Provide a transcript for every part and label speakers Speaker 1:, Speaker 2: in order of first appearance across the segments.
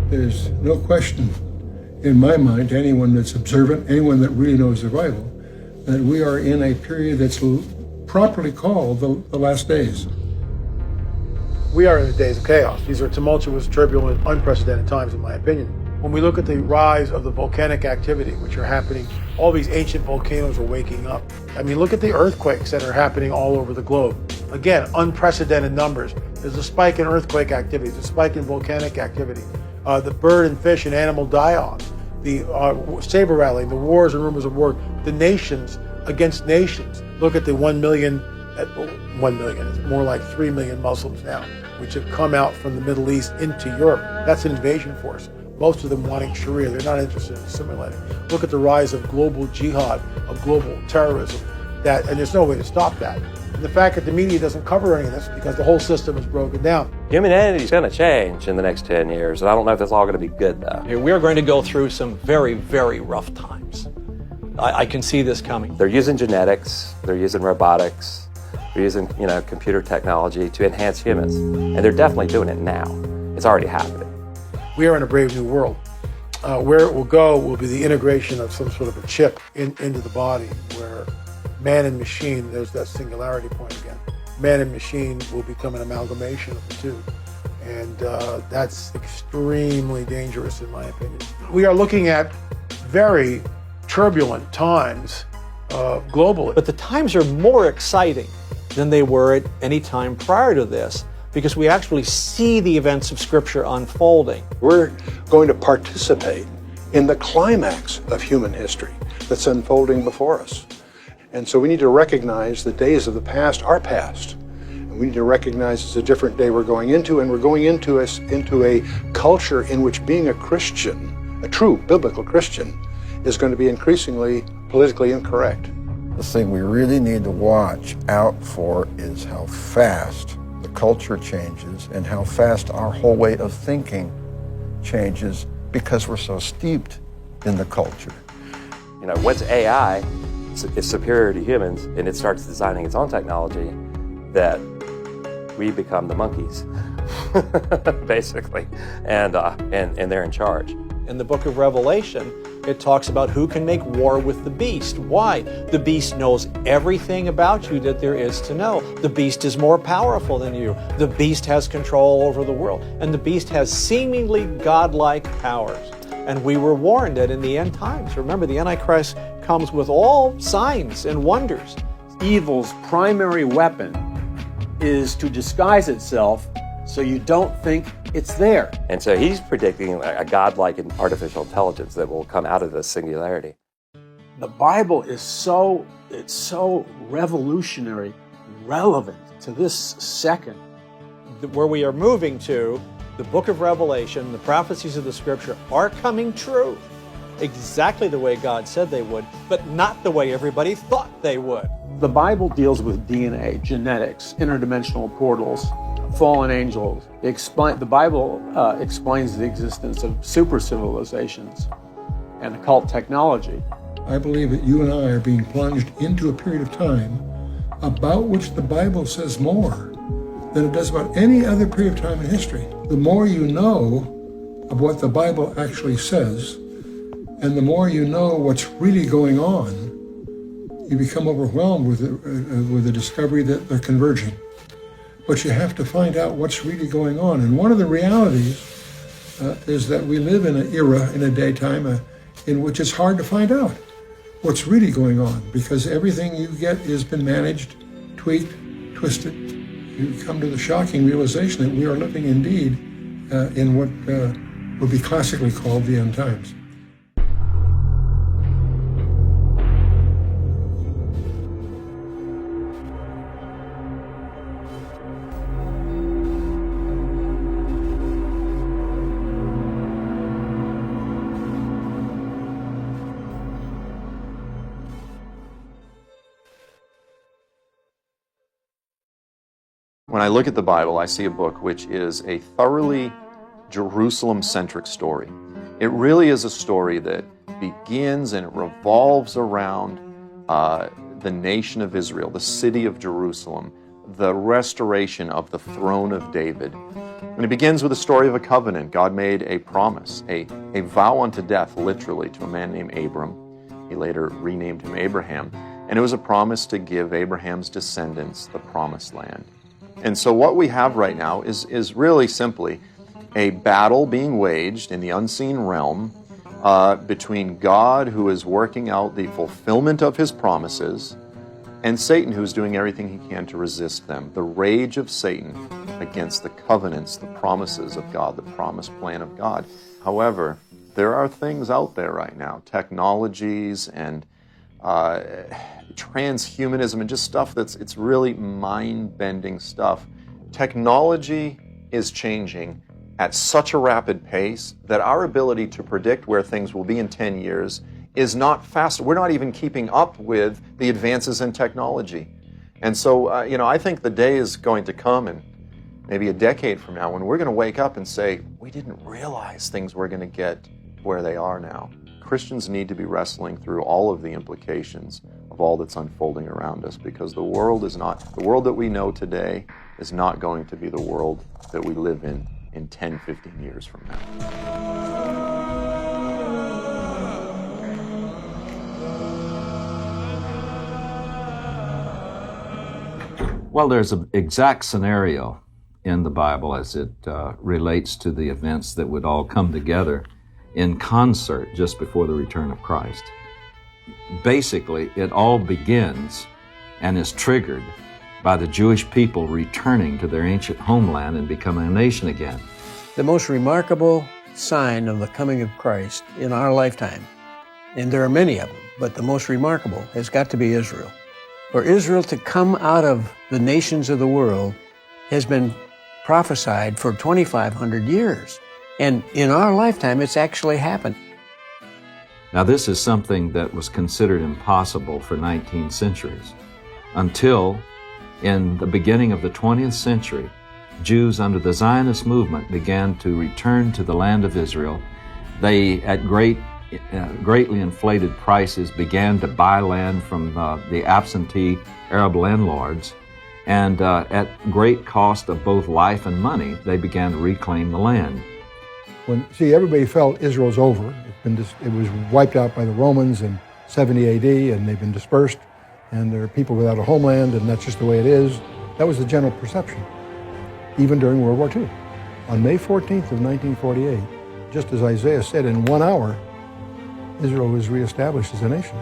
Speaker 1: There's no question in my mind to anyone that's observant, anyone that really knows the Bible, that we are in a period that's properly called the last days.
Speaker 2: We are in the days of chaos. These are tumultuous, turbulent, unprecedented times, in my opinion. When we look at the rise of the volcanic activity, which are happening, all these ancient volcanoes are waking up. I mean, look at the earthquakes that are happening all over the globe. Again, unprecedented numbers. There's a spike in earthquake activity, there's a spike in volcanic activity. The bird and fish and animal die-offs, the saber rattling, the wars and rumors of war, the nations against nations. Look at the 1 million, it's more like 3 million Muslims now, which have come out from the Middle East into Europe. That's an invasion force. Most of them wanting Sharia. They're not interested in assimilating. Look at the rise of global jihad, of global terrorism, and there's no way to stop that. And the fact that the media doesn't cover any of this because the whole system is broken down.
Speaker 3: Humanity is going to change in the next 10 years, and I don't know if that's all going to be good, though.
Speaker 4: We're going to go through some very, very rough times. I can see this coming.
Speaker 3: They're using genetics, they're using robotics, they're using, computer technology to enhance humans, and they're definitely doing it now. It's already happening.
Speaker 2: We are in a brave new world. Where it will go will be the integration of some sort of a chip into the body, where man and machine, there's that singularity point again. Man and machine will become an amalgamation of the two. And that's extremely dangerous in my opinion. We are looking at very turbulent times globally.
Speaker 4: But the times are more exciting than they were at any time prior to this, because we actually see the events of Scripture unfolding.
Speaker 5: We're going to participate in the climax of human history that's unfolding before us. And so we need to recognize the days of the past are past. And we need to recognize it's a different day we're going into, and we're going into a culture in which being a Christian, a true biblical Christian, is going to be increasingly politically incorrect.
Speaker 6: The thing we really need to watch out for is how fast the culture changes and how fast our whole way of thinking changes, because we're so steeped in the culture.
Speaker 3: Once AI is superior to humans and it starts designing its own technology, that we become the monkeys, basically, and they're in charge.
Speaker 4: In the book of Revelation, it talks about who can make war with the beast. Why? The beast knows everything about you that there is to know. The beast is more powerful than you. The beast has control over the world. And the beast has seemingly godlike powers. And we were warned that in the end times, remember, the Antichrist comes with all signs and wonders.
Speaker 7: Evil's primary weapon is to disguise itself so you don't think it's there.
Speaker 3: And so he's predicting a godlike artificial intelligence that will come out of this singularity.
Speaker 7: The Bible is so revolutionary, relevant to this second.
Speaker 4: Where we are moving to, the book of Revelation, the prophecies of the Scripture are coming true exactly the way God said they would, but not the way everybody thought they would.
Speaker 7: The Bible deals with DNA, genetics, interdimensional portals, fallen angels. The Bible explains the existence of super civilizations and occult technology.
Speaker 1: I believe that you and I are being plunged into a period of time about which the Bible says more than it does about any other period of time in history. The more you know of what the Bible actually says, and the more you know what's really going on, you become overwhelmed with the discovery that they're converging. But you have to find out what's really going on. And one of the realities is that we live in an era, in a daytime, in which it's hard to find out what's really going on, because everything you get has been managed, tweaked, twisted. You come to the shocking realization that we are living indeed in what would be classically called the end times.
Speaker 8: When I look at the Bible, I see a book which is a thoroughly Jerusalem-centric story. It really is a story that begins and it revolves around the nation of Israel, the city of Jerusalem, the restoration of the throne of David. And it begins with the story of a covenant. God made a promise, a vow unto death, literally, to a man named Abram. He later renamed him Abraham. And it was a promise to give Abraham's descendants the promised land. And so what we have right now is really simply a battle being waged in the unseen realm between God, who is working out the fulfillment of his promises, and Satan, who is doing everything he can to resist them. The rage of Satan against the covenants, the promises of God, the promised plan of God. However, there are things out there right now, technologies and transhumanism and just stuff it's really mind-bending stuff. Technology is changing at such a rapid pace that our ability to predict where things will be in 10 years is not fast. We're not even keeping up with the advances in technology. And so, I think the day is going to come, and maybe a decade from now, when we're going to wake up and say, we didn't realize things were going to get where they are now. Christians need to be wrestling through all of the implications of all that's unfolding around us, because the world that we know today is not going to be the world that we live in 10, 15 years from now.
Speaker 9: Well, there's an exact scenario in the Bible as it relates to the events that would all come together in concert just before the return of Christ. Basically, it all begins and is triggered by the Jewish people returning to their ancient homeland and becoming a nation again.
Speaker 10: The most remarkable sign of the coming of Christ in our lifetime, and there are many of them, but the most remarkable has got to be Israel. For Israel to come out of the nations of the world has been prophesied for 2,500 years. And in our lifetime, it's actually happened.
Speaker 9: Now, this is something that was considered impossible for 19 centuries until in the beginning of the 20th century, Jews under the Zionist movement began to return to the land of Israel. They, at greatly inflated prices, began to buy land from the absentee Arab landlords, and at great cost of both life and money, they began to reclaim the land.
Speaker 1: Everybody felt Israel's over. It was wiped out by the Romans in 70 AD, and they've been dispersed, and there are people without a homeland, and that's just the way it is. That was the general perception, even during World War II. On May 14th of 1948, just as Isaiah said, in 1 hour, Israel was reestablished as a nation.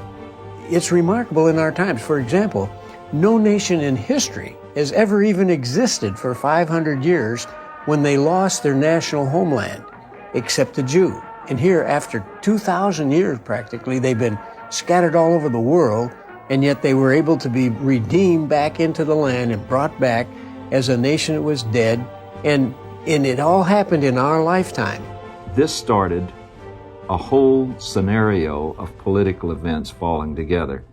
Speaker 10: It's remarkable in our times. For example, no nation in history has ever even existed for 500 years when they lost their national homeland, except the Jew. And here, after 2,000 years practically, they've been scattered all over the world, and yet they were able to be redeemed back into the land and brought back as a nation that was dead. And it all happened in our lifetime.
Speaker 9: This started a whole scenario of political events falling together.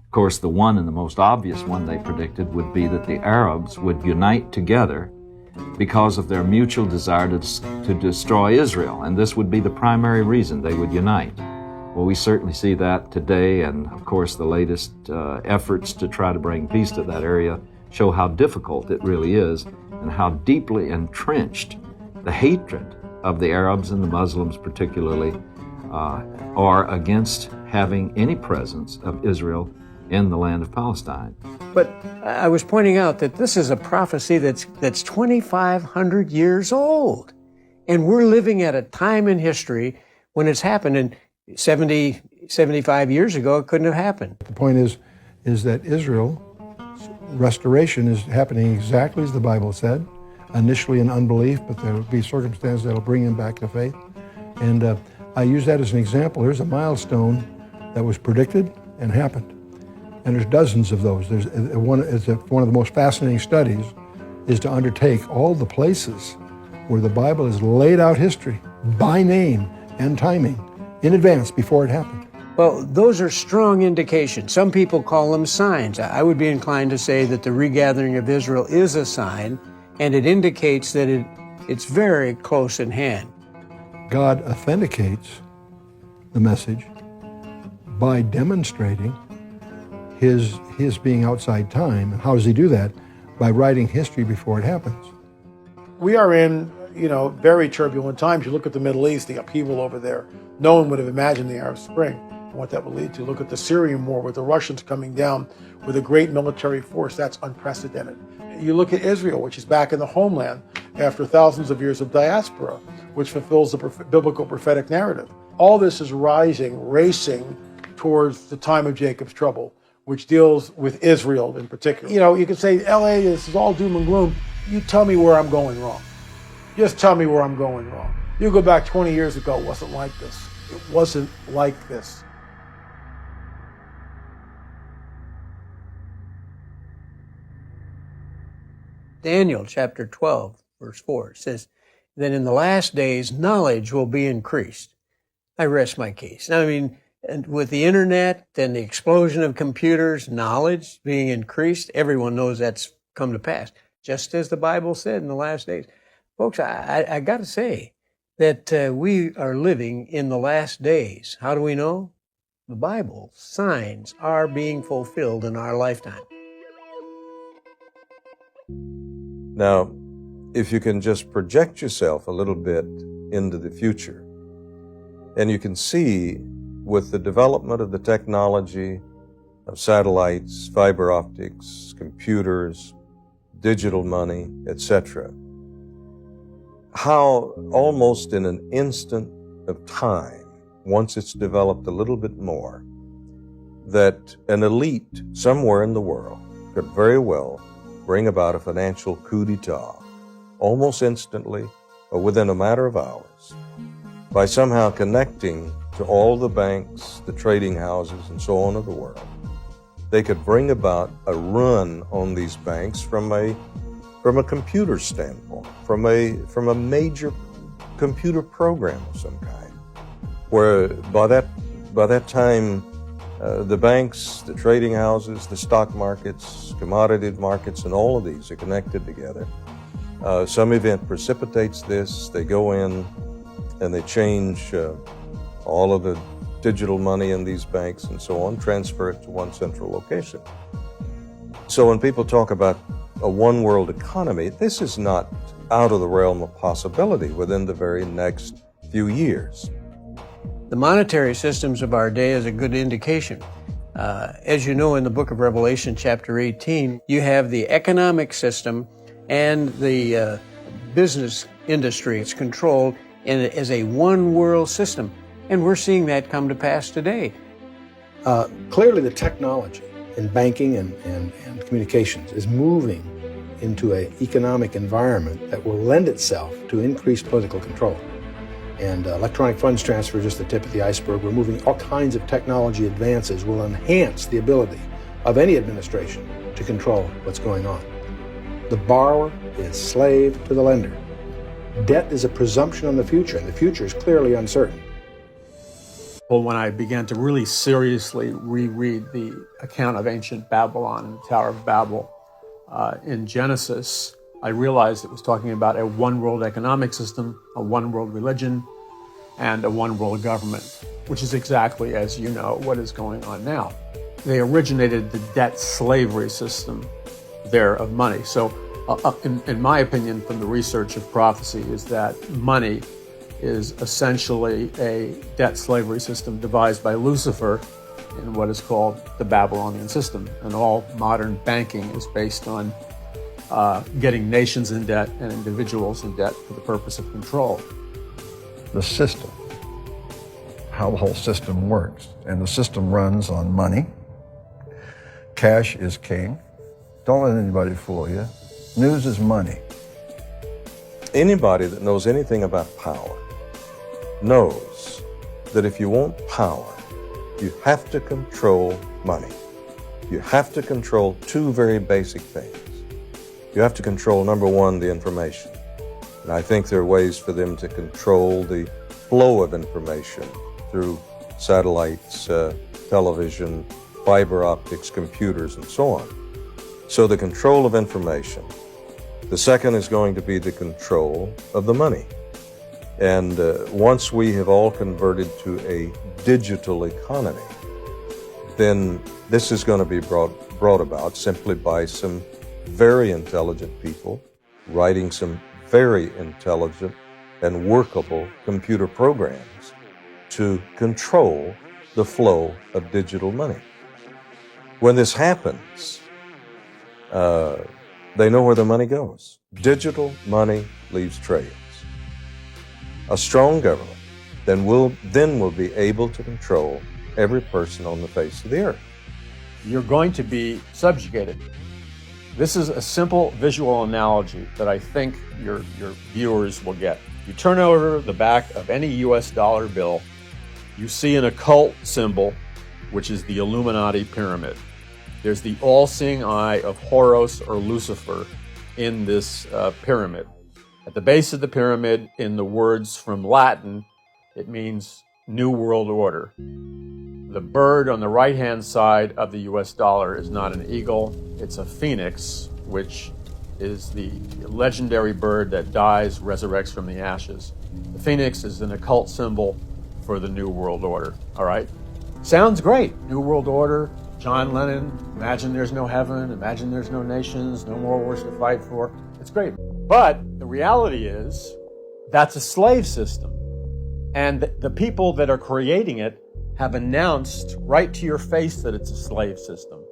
Speaker 9: Of course, the one and the most obvious one they predicted would be that the Arabs would unite together because of their mutual desire to destroy Israel, and this would be the primary reason they would unite. Well, we certainly see that today, and of course the latest efforts to try to bring peace to that area show how difficult it really is and how deeply entrenched the hatred of the Arabs and the Muslims particularly are against having any presence of Israel in the land of Palestine.
Speaker 10: But I was pointing out that this is a prophecy that's 2,500 years old. And we're living at a time in history when it's happened. And 70, 75 years ago, it couldn't have happened.
Speaker 1: The point is that Israel's restoration is happening exactly as the Bible said. Initially in unbelief, but there will be circumstances that will bring him back to faith. And I use that as an example. There's a milestone that was predicted and happened. And there's dozens of those. One of the most fascinating studies is to undertake all the places where the Bible has laid out history by name and timing in advance before it happened.
Speaker 10: Well, those are strong indications. Some people call them signs. I would be inclined to say that the regathering of Israel is a sign, and it indicates that it's very close in hand.
Speaker 1: God authenticates the message by demonstrating his being outside time. And how does he do that? by writing history before it happens.
Speaker 2: We are in, very turbulent times. You look at the Middle East, the upheaval over there. No one would have imagined the Arab Spring and what that would lead to. Look at the Syrian war with the Russians coming down with a great military force. That's unprecedented. You look at Israel, which is back in the homeland after thousands of years of diaspora, which fulfills the biblical prophetic narrative. All this is racing towards the time of Jacob's trouble, which deals with Israel in particular. You could say, LA, this is all doom and gloom. You tell me where I'm going wrong. Just tell me where I'm going wrong. You go back 20 years ago, it wasn't like this. It wasn't like this.
Speaker 10: Daniel chapter 12, verse 4 says, "Then in the last days knowledge will be increased." I rest my case. Now, and with the internet and the explosion of computers, knowledge being increased, everyone knows that's come to pass, just as the Bible said in the last days. Folks, I got to say that we are living in the last days. How do we know? The Bible, signs are being fulfilled in our lifetime.
Speaker 11: Now, if you can just project yourself a little bit into the future, and you can see with the development of the technology of satellites, fiber optics, computers, digital money, etc., how almost in an instant of time, once it's developed a little bit more, that an elite somewhere in the world could very well bring about a financial coup d'etat almost instantly or within a matter of hours by somehow connecting to all the banks, the trading houses, and so on of the world. They could bring about a run on these banks from a computer standpoint, from a major computer program of some kind, where by that time the banks, the trading houses, the stock markets, commodity markets, and all of these are connected together. Some event precipitates this. They go in and they change all of the digital money in these banks and so on, transfer it to one central location. So when people talk about a one-world economy, this is not out of the realm of possibility within the very next few years.
Speaker 10: The monetary systems of our day is a good indication. As you know, in the book of Revelation, chapter 18, you have the economic system and the business industry. It's controlled as a one-world system. And we're seeing that come to pass today.
Speaker 5: Clearly, the technology in banking and communications is moving into an economic environment that will lend itself to increased political control. And electronic funds transfer is just the tip of the iceberg. We're moving all kinds of technology advances will enhance the ability of any administration to control what's going on. The borrower is slave to the lender. Debt is a presumption on the future, and the future is clearly uncertain.
Speaker 7: Well, when I began to really seriously reread the account of ancient Babylon and the Tower of Babel in Genesis, I realized it was talking about a one-world economic system, a one-world religion, and a one-world government, which is exactly, as you know, what is going on now. They originated the debt slavery system there of money. So in my opinion, from the research of prophecy, is that money is essentially a debt slavery system devised by Lucifer in what is called the Babylonian system. And all modern banking is based on getting nations in debt and individuals in debt for the purpose of control.
Speaker 6: The system, how the whole system works. And the system runs on money. Cash is king. Don't let anybody fool you. News is money.
Speaker 11: Anybody that knows anything about power knows that if you want power, you have to control money. You have to control two very basic things. You have to control, number one, the information. And I think there are ways for them to control the flow of information through satellites, television, fiber optics, computers, and so on. So the control of information. The second is going to be the control of the money. And once we have all converted to a digital economy, then this is going to be brought about simply by some very intelligent people writing some very intelligent and workable computer programs to control the flow of digital money. When this happens, they know where the money goes. Digital money leaves trails. A strong government then will be able to control every person on the face of the earth.
Speaker 7: You're going to be subjugated. This is a simple visual analogy that I think your viewers will get. You turn over the back of any US dollar bill, you see an occult symbol, which is the Illuminati pyramid. There's the all-seeing eye of Horus or Lucifer in this pyramid. At the base of the pyramid, in the words from Latin, it means New World Order. The bird on the right-hand side of the US dollar is not an eagle, it's a phoenix, which is the legendary bird that dies, resurrects from the ashes. The phoenix is an occult symbol for the New World Order, all right? Sounds great, New World Order, John Lennon, imagine there's no heaven, imagine there's no nations, no more wars to fight for. It's great. But the reality is that's a slave system. And the people that are creating it have announced right to your face that it's a slave system.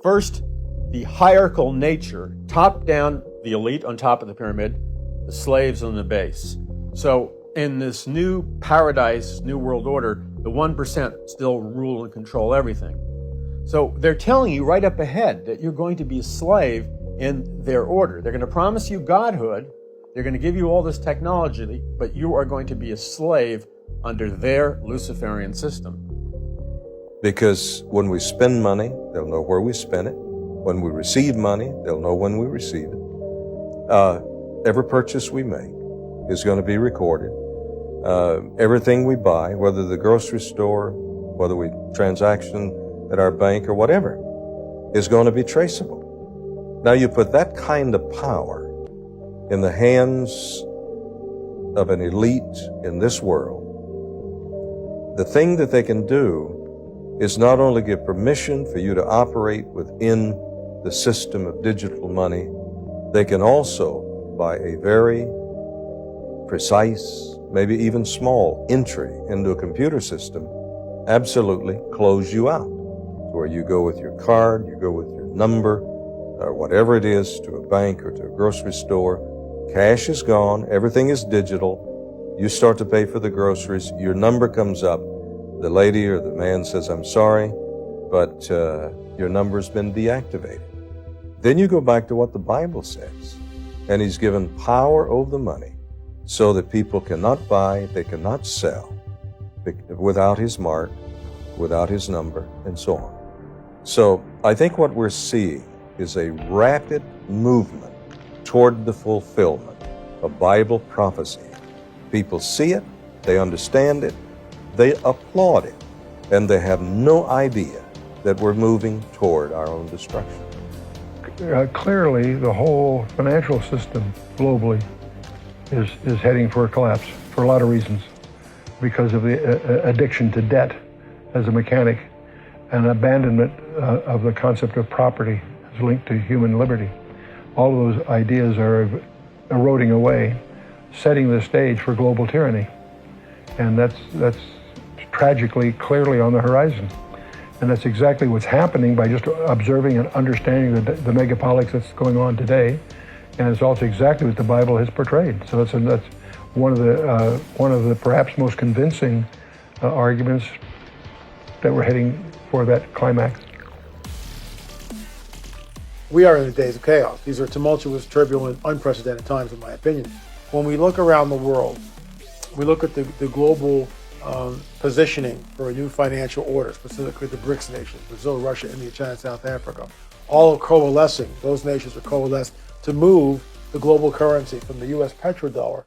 Speaker 7: First, the hierarchical nature, top down, the elite on top of the pyramid, the slaves on the base. So in this new paradise, new world order, the 1% still rule and control everything. So they're telling you right up ahead that you're going to be a slave in their order. They're going to promise you godhood. They're going to give you all this technology, but you are going to be a slave under their Luciferian system.
Speaker 11: Because when we spend money, they'll know where we spend it. When we receive money, they'll know when we receive it. Every purchase we make is going to be recorded. Everything we buy, whether the grocery store, whether we transaction at our bank or whatever, is going to be traceable. Now you put that kind of power in the hands of an elite in this world, the thing that they can do is not only give permission for you to operate within the system of digital money, they can also, by a very precise, maybe even small entry into a computer system, absolutely close you out. Where you go with your card, you go with your number, or whatever it is, to a bank or to a grocery store. Cash is gone, everything is digital. You start to pay for the groceries, your number comes up. The lady or the man says, "I'm sorry, but your number's been deactivated." Then you go back to what the Bible says, and he's given power over the money so that people cannot buy, they cannot sell without his mark, without his number, and so on. So I think what we're seeing is a rapid movement toward the fulfillment of Bible prophecy. People see it, they understand it, they applaud it, and they have no idea that we're moving toward our own destruction.
Speaker 1: Clearly, the whole financial system globally is heading for a collapse for a lot of reasons, because of the addiction to debt as a mechanic, and abandonment of the concept of property as linked to human liberty. All of those ideas are eroding away, setting the stage for global tyranny. And that's tragically clearly on the horizon. And that's exactly what's happening by just observing and understanding the megapolitics that's going on today. And it's also exactly what the Bible has portrayed. So that's one of the perhaps most convincing arguments that we're heading for that climax.
Speaker 2: We are in the days of chaos. These are tumultuous, turbulent, unprecedented times, in my opinion. When we look around the world, we look at the global positioning for a new financial order, specifically the BRICS nations, Brazil, Russia, India, China, South Africa, all coalescing. Those nations are coalesced to move the global currency from the U.S. petrodollar.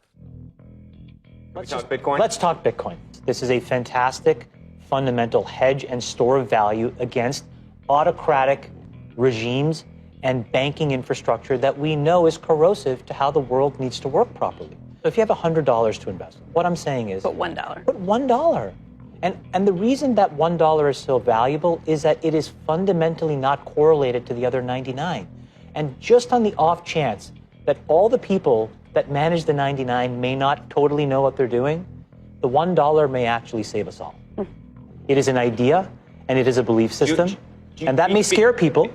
Speaker 12: Let's talk Bitcoin. Let's talk Bitcoin. This is a fantastic, fundamental hedge and store of value against autocratic regimes and banking infrastructure that we know is corrosive to how the world needs to work properly. So if you have $100 to invest, what I'm saying is...
Speaker 13: Put $1.
Speaker 12: Put $1. And the reason that $1 is so valuable is that it is fundamentally not correlated to the other 99. And just on the off chance that all the people that manage the 99 may not totally know what they're doing, the $1 may actually save us all. It is an idea, and it is a belief system, and that may scare people.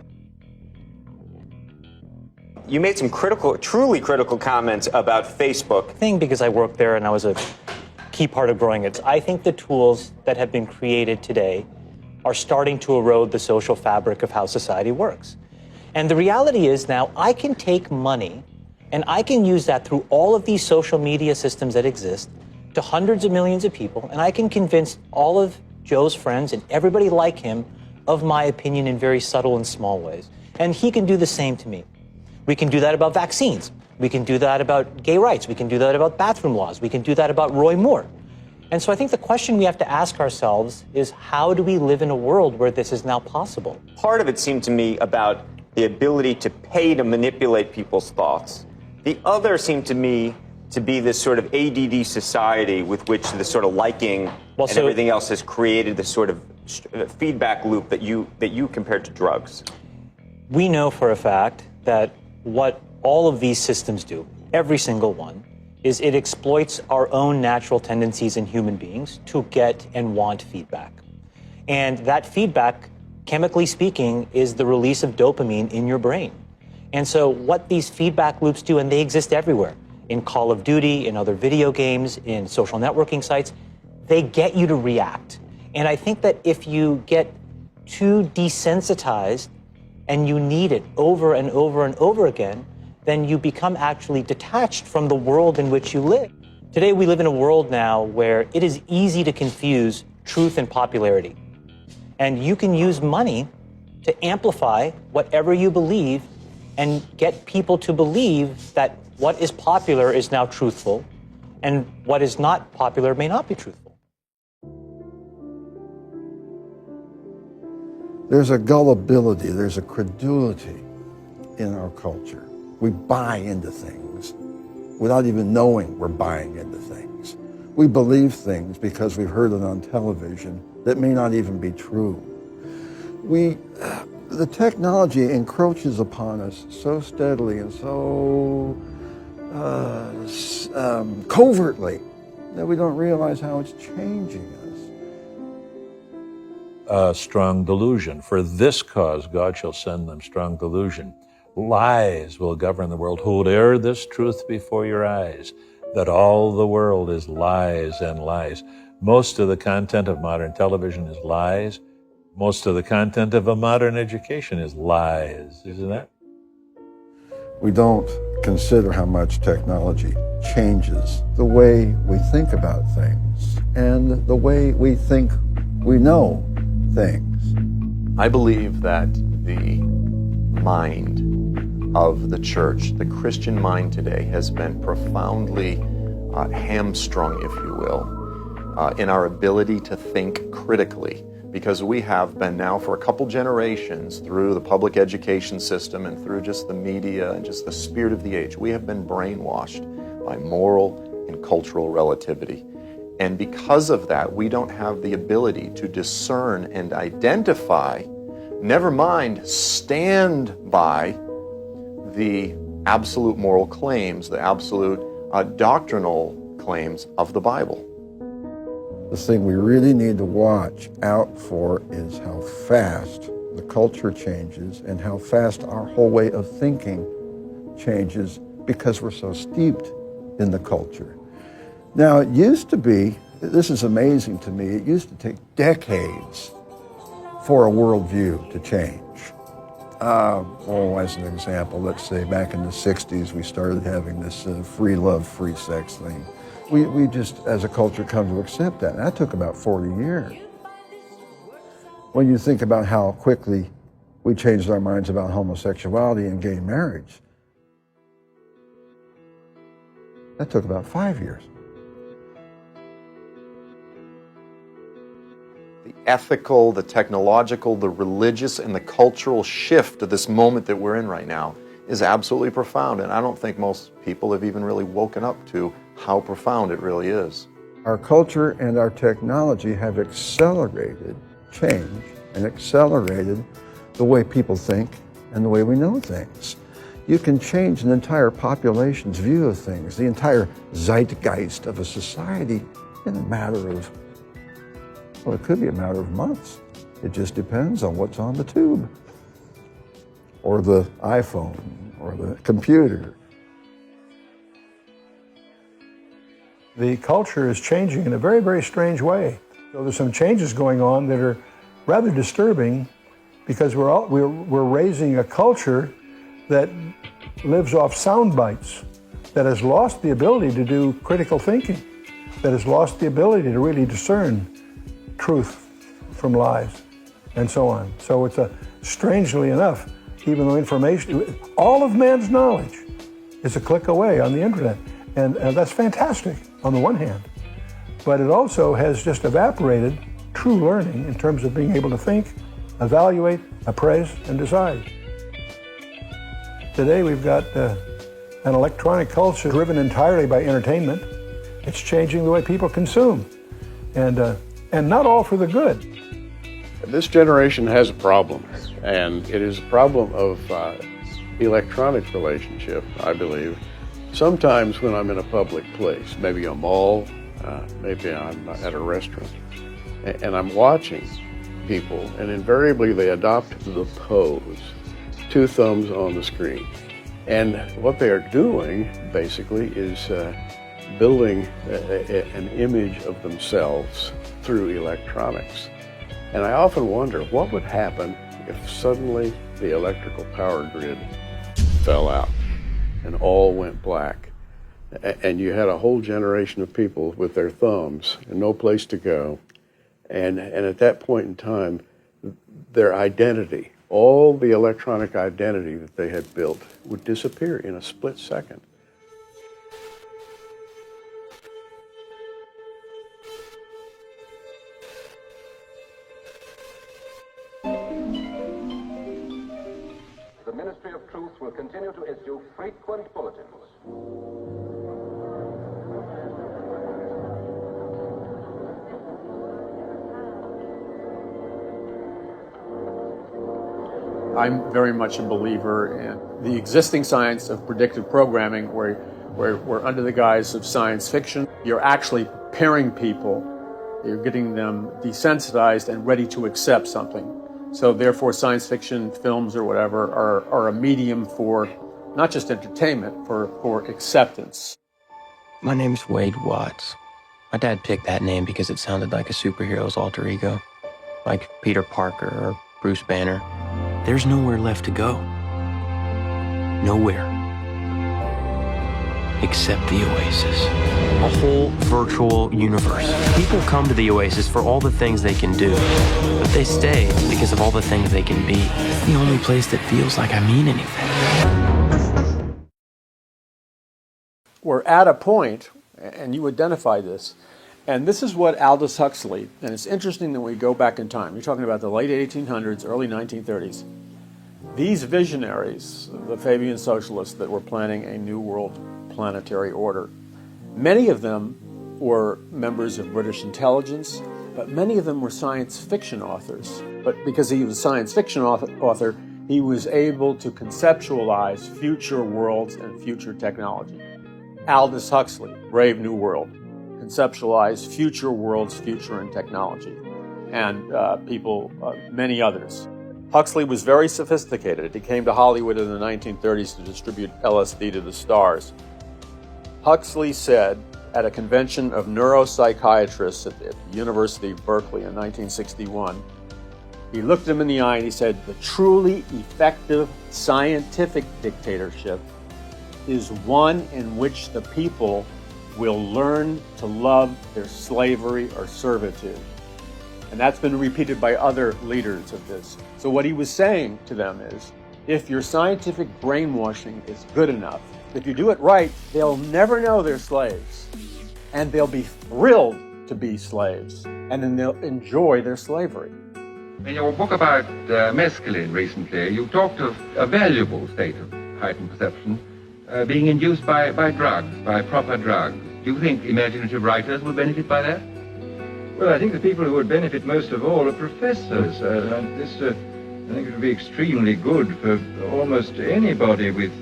Speaker 13: You made some truly critical comments about Facebook.
Speaker 12: Because I worked there and I was a key part of growing it. I think the tools that have been created today are starting to erode the social fabric of how society works. And the reality is now I can take money and I can use that through all of these social media systems that exist to hundreds of millions of people, and I can convince all of Joe's friends and everybody like him of my opinion in very subtle and small ways. And he can do the same to me. We can do that about vaccines. We can do that about gay rights. We can do that about bathroom laws. We can do that about Roy Moore. And so I think the question we have to ask ourselves is, how do we live in a world where this is now possible?
Speaker 13: Part of it seemed to me about the ability to pay to manipulate people's thoughts. The other seemed to me to be this sort of ADD society with which the sort of liking and everything else has created this sort of feedback loop that you compared to drugs.
Speaker 12: We know for a fact that what all of these systems do, every single one, is it exploits our own natural tendencies in human beings to get and want feedback. And that feedback, chemically speaking, is the release of dopamine in your brain. And so what these feedback loops do, and they exist everywhere, in Call of Duty, in other video games, in social networking sites, they get you to react. And I think that if you get too desensitized and you need it over and over and over again, then you become actually detached from the world in which you live. Today we live in a world now where it is easy to confuse truth and popularity. And you can use money to amplify whatever you believe and get people to believe that what is popular is now truthful and what is not popular may not be truthful.
Speaker 6: There's a gullibility, there's a credulity in our culture. We buy into things without even knowing we're buying into things. We believe things because we've heard it on television that may not even be true. The technology encroaches upon us so steadily and so covertly that we don't realize how it's changing us.
Speaker 14: Strong delusion. For this cause God shall send them strong delusion. Lies will govern the world. Hold e'er this truth before your eyes, that all the world is lies and lies. Most of the content of modern television is lies. Most of the content of a modern education is lies, isn't that?
Speaker 6: We don't consider how much technology changes the way we think about things and the way we think we know things.
Speaker 8: I believe that the mind of the church, the Christian mind today, has been profoundly hamstrung, if you will, in our ability to think critically, because we have been now for a couple generations, through the public education system and through just the media and just the spirit of the age, we have been brainwashed by moral and cultural relativity. And because of that, we don't have the ability to discern and identify, never mind stand by the absolute moral claims, the absolute doctrinal claims of the Bible.
Speaker 6: The thing we really need to watch out for is how fast the culture changes and how fast our whole way of thinking changes because we're so steeped in the culture. Now, it used to be, this is amazing to me, it used to take decades for a worldview to change. As an example, let's say back in the 60s, we started having this free love, free sex thing. We just, as a culture, come to accept that. And that took about 40 years. When you think about how quickly we changed our minds about homosexuality and gay marriage, that took about 5 years.
Speaker 8: The ethical, the technological, the religious, and the cultural shift of this moment that we're in right now is absolutely profound, and I don't think most people have even really woken up to how profound it really is.
Speaker 6: Our culture and our technology have accelerated change and accelerated the way people think and the way we know things. You can change an entire population's view of things, the entire zeitgeist of a society in a matter of, well, it could be a matter of months. It just depends on what's on the tube, or the iPhone, or the computer.
Speaker 5: The culture is changing in a very, very strange way. So there's some changes going on that are rather disturbing, because we're raising a culture that lives off sound bites, that has lost the ability to do critical thinking, that has lost the ability to really discern truth from lies, and so on. So it's strangely enough, even though information, all of man's knowledge is a click away on the internet. And that's fantastic on the one hand, but it also has just evaporated true learning in terms of being able to think, evaluate, appraise, and decide. Today we've got an electronic culture driven entirely by entertainment. It's changing the way people consume, and not all for the good.
Speaker 15: This generation has a problem, and it is a problem of electronic relationship, I believe. Sometimes when I'm in a public place, maybe a mall, maybe I'm at a restaurant, and I'm watching people, and invariably they adopt the pose, 2 thumbs on the screen. And what they are doing, basically, is building an image of themselves through electronics. And I often wonder what would happen if suddenly the electrical power grid fell out and all went black, and you had a whole generation of people with their thumbs and no place to go, and at that point in time, their identity, all the electronic identity that they had built, would disappear in a split second.
Speaker 16: The Ministry of Truth will continue to issue frequent bulletins.
Speaker 7: I'm very much a believer in the existing science of predictive programming, where under the guise of science fiction, you're actually preparing people, you're getting them desensitized and ready to accept something. So therefore, science fiction films or whatever are a medium for not just entertainment, for acceptance.
Speaker 17: My name's Wade Watts. My dad picked that name because it sounded like a superhero's alter ego, like Peter Parker or Bruce Banner. There's nowhere left to go. Nowhere. Except the Oasis. A whole virtual universe. People come to the Oasis for all the things they can do, but they stay because of all the things they can be. It's the only place that feels like I mean anything.
Speaker 7: We're at a point, and you identify this, and this is what Aldous Huxley, and it's interesting that we go back in time. You're talking about the late 1800s, early 1930s. These visionaries, the Fabian socialists that were planning a new world planetary order, many of them were members of British intelligence, but many of them were science fiction authors. But because he was a science fiction author, he was able to conceptualize future worlds and future technology. Aldous Huxley, Brave New World, conceptualized future worlds, future and technology, and many others. Huxley was very sophisticated. He came to Hollywood in the 1930s to distribute LSD to the stars. Huxley said at a convention of neuropsychiatrists at the University of Berkeley in 1961, he looked him in the eye and he said, "The truly effective scientific dictatorship is one in which the people will learn to love their slavery or servitude." And that's been repeated by other leaders of this. So what he was saying to them is, if your scientific brainwashing is good enough, if you do it right, they'll never know they're slaves. And they'll be thrilled to be slaves. And then they'll enjoy their slavery.
Speaker 18: In your book about mescaline recently, you talked of a valuable state of heightened perception being induced by drugs, by proper drugs. Do you think imaginative writers will benefit by that?
Speaker 19: Well, I think the people who would benefit most of all are professors.
Speaker 18: I think it would be extremely good for almost anybody with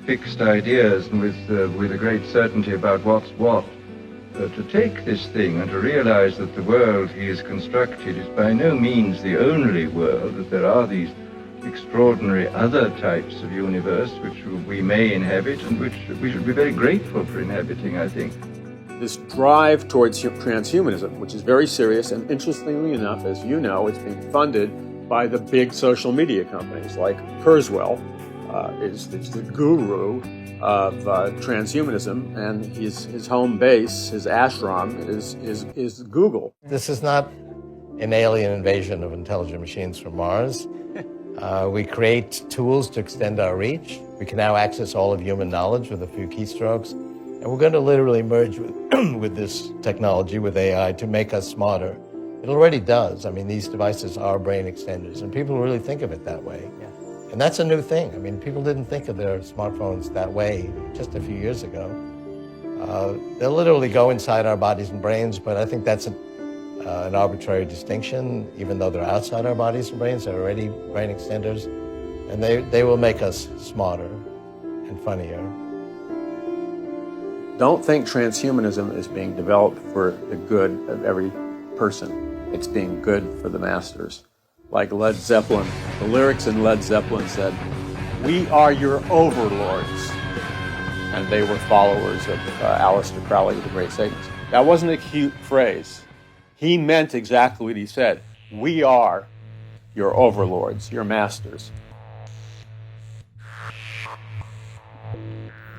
Speaker 18: fixed ideas and with a great certainty about what's what, to take this thing and to realize that the world he has constructed is by no means the only world, that there are these extraordinary other types of universe which we may inhabit and which we should be very grateful for inhabiting, I think.
Speaker 7: This drive towards transhumanism, which is very serious, and interestingly enough, as you know, it's being funded by the big social media companies like Kurzweil, is the guru of transhumanism, and his home base, his ashram, is Google.
Speaker 19: This is not an alien invasion of intelligent machines from Mars. We create tools to extend our reach. We can now access all of human knowledge with a few keystrokes. And we're going to literally merge with this technology, with AI, to make us smarter. It already does. I mean, these devices are brain extenders, and people really think of it that way. Yeah. And that's a new thing. I mean, people didn't think of their smartphones that way just a few years ago. They'll literally go inside our bodies and brains, but I think that's an arbitrary distinction. Even though they're outside our bodies and brains, they're already brain extenders, and they will make us smarter and funnier.
Speaker 7: Don't think transhumanism is being developed for the good of every person. It's being good for the masters. Like Led Zeppelin, the lyrics in Led Zeppelin said, "We are your overlords." And they were followers of Aleister Crowley, the great Satanist. That wasn't a cute phrase. He meant exactly what he said. We are your overlords, your masters.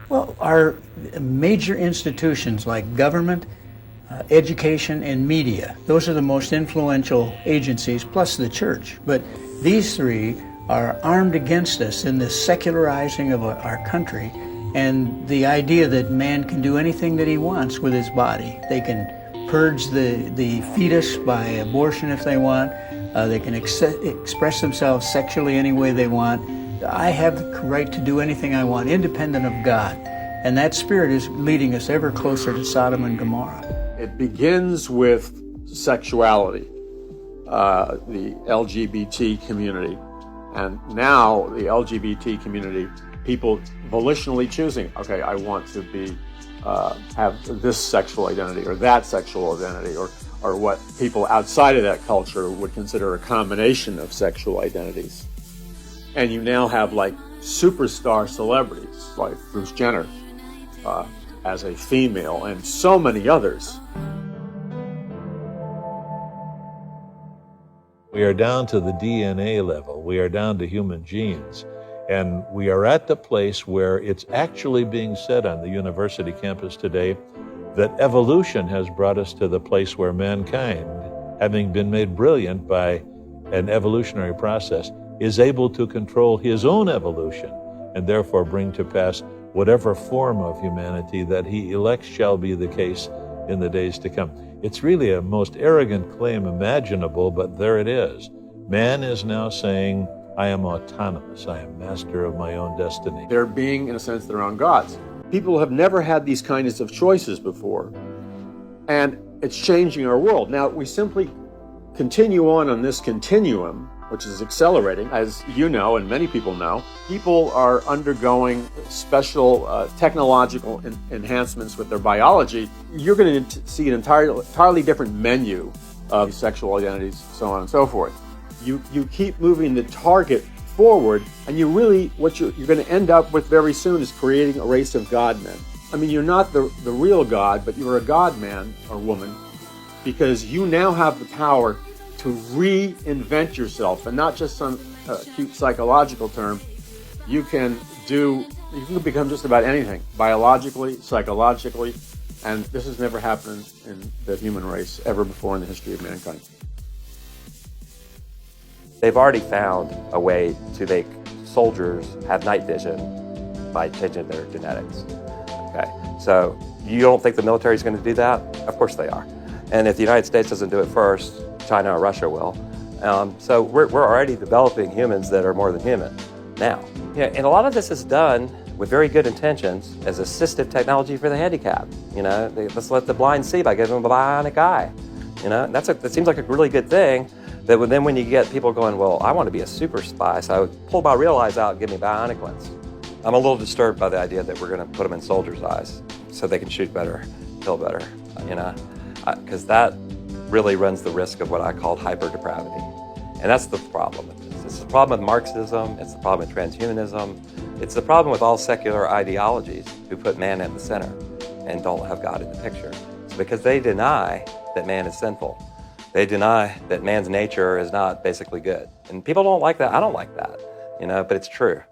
Speaker 10: Well, our major institutions like government, education, and media, those are the most influential agencies, plus the church. But these three are armed against us in this secularizing of our country and the idea that man can do anything that he wants with his body. They can purge the fetus by abortion if they want. They can express themselves sexually any way they want. I have the right to do anything I want, independent of God. And that spirit is leading us ever closer to Sodom and Gomorrah.
Speaker 7: It begins with sexuality, the LGBT community. And now the LGBT community, people volitionally choosing, okay, I want to be have this sexual identity or that sexual identity, or what people outside of that culture would consider a combination of sexual identities. And you now have like superstar celebrities like Bruce Jenner as a female, and so many others.
Speaker 14: We are down to the DNA level. We are down to human genes. And we are at the place where it's actually being said on the university campus today that evolution has brought us to the place where mankind, having been made brilliant by an evolutionary process, is able to control his own evolution and therefore bring to pass whatever form of humanity that he elects shall be the case in the days to come. It's really a most arrogant claim imaginable, but there it is. Man is now saying, I am autonomous. I am master of my own destiny.
Speaker 7: They're being, in a sense, their own gods. People have never had these kinds of choices before, and it's changing our world. Now, we simply continue on this continuum, which is accelerating. As you know, and many people know, people are undergoing special technological enhancements with their biology. You're going to see an entirely different menu of sexual identities, so on and so forth. You keep moving the target forward, and you really, what you're going to end up with very soon is creating a race of God men. I mean, you're not the real God, but you're a God man or woman, because you now have the power to reinvent yourself, and not just some cute psychological term. You can become just about anything, biologically, psychologically, and this has never happened in the human race ever before in the history of mankind.
Speaker 3: They've already found a way to make soldiers have night vision by changing their genetics. Okay, so you don't think the military is going to do that? Of course they are. And if the United States doesn't do it first, China or Russia will. So we're already developing humans that are more than human now. Yeah, and a lot of this is done with very good intentions as assistive technology for the handicapped. You know, let's let the blind see by giving them a bionic eye. You know, that seems like a really good thing. that then when you get people going, well, I want to be a super spy, so I would pull my real eyes out and give me bionic ones. I'm a little disturbed by the idea that we're going to put them in soldiers' eyes so they can shoot better, kill better, you know, because that really runs the risk of what I call hyper-depravity. And that's the problem with this. It's the problem with Marxism, it's the problem with transhumanism, it's the problem with all secular ideologies who put man at the center and don't have God in the picture. It's because they deny that man is sinful. They deny that man's nature is not basically good. And people don't like that. I don't like that, you know, but it's true.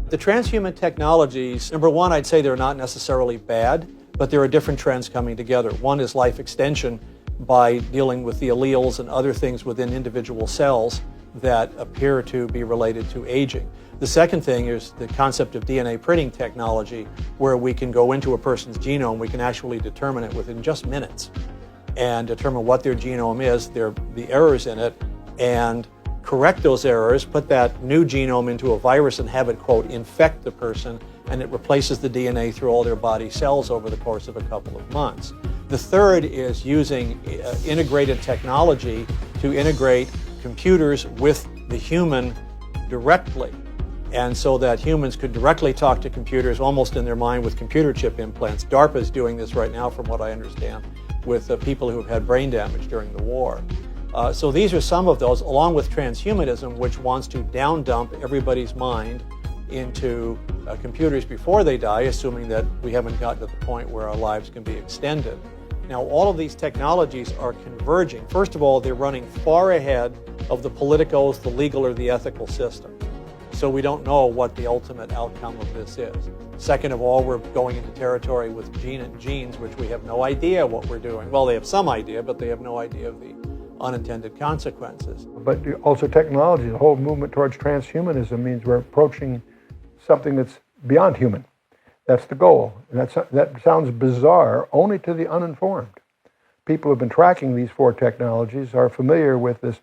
Speaker 4: The transhuman technologies, number one, I'd say they're not necessarily bad, but there are different trends coming together. One is life extension by dealing with the alleles and other things within individual cells that appear to be related to aging. The second thing is the concept of DNA printing technology, where we can go into a person's genome, we can actually determine it within just minutes and determine what their genome is, the errors in it, and correct those errors, put that new genome into a virus and have it, quote, infect the person, and it replaces the DNA through all their body cells over the course of a couple of months. The third is using integrated technology to integrate computers with the human directly, and so that humans could directly talk to computers almost in their mind with computer chip implants. DARPA is doing this right now, from what I understand, with people who have had brain damage during the war. So these are some of those, along with transhumanism, which wants to down dump everybody's mind into computers before they die, assuming that we haven't gotten to the point where our lives can be extended. Now, all of these technologies are converging. First of all, they're running far ahead of the politicos, the legal, or the ethical system. So we don't know what the ultimate outcome of this is. Second of all, we're going into territory with genes, which we have no idea what we're doing. Well, they have some idea, but they have no idea of the unintended consequences.
Speaker 1: But also technology, the whole movement towards transhumanism means we're approaching something that's beyond human. That's the goal. And that sounds bizarre only to the uninformed. People who've been tracking these four technologies are familiar with this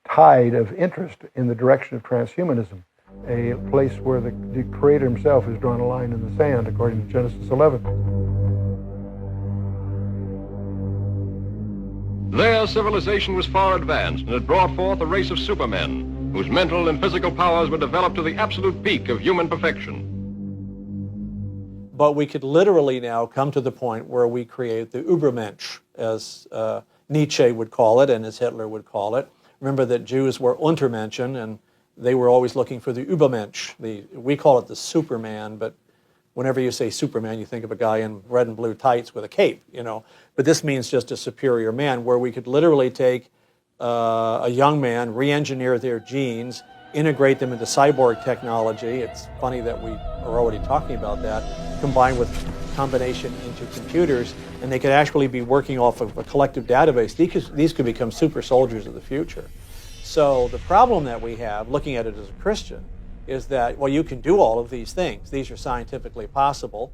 Speaker 1: tide of interest in the direction of transhumanism, a place where the Creator himself has drawn a line in the sand, according to Genesis 11.
Speaker 16: Their civilization was far advanced and had brought forth a race of supermen whose mental and physical powers were developed to the absolute peak of human perfection.
Speaker 4: But we could literally now come to the point where we create the Übermensch, as Nietzsche would call it and as Hitler would call it. Remember that Jews were Untermenschen, and they were always looking for the Übermensch. We call it the Superman, but whenever you say Superman, you think of a guy in red and blue tights with a cape, you know. But this means just a superior man, where we could literally take a young man, re-engineer their genes, integrate them into cyborg technology. It's funny that we are already talking about that, combined with combination into computers, and they could actually be working off of a collective database. These could become super soldiers of the future. So the problem that we have, looking at it as a Christian, is that, well, you can do all of these things. These are scientifically possible,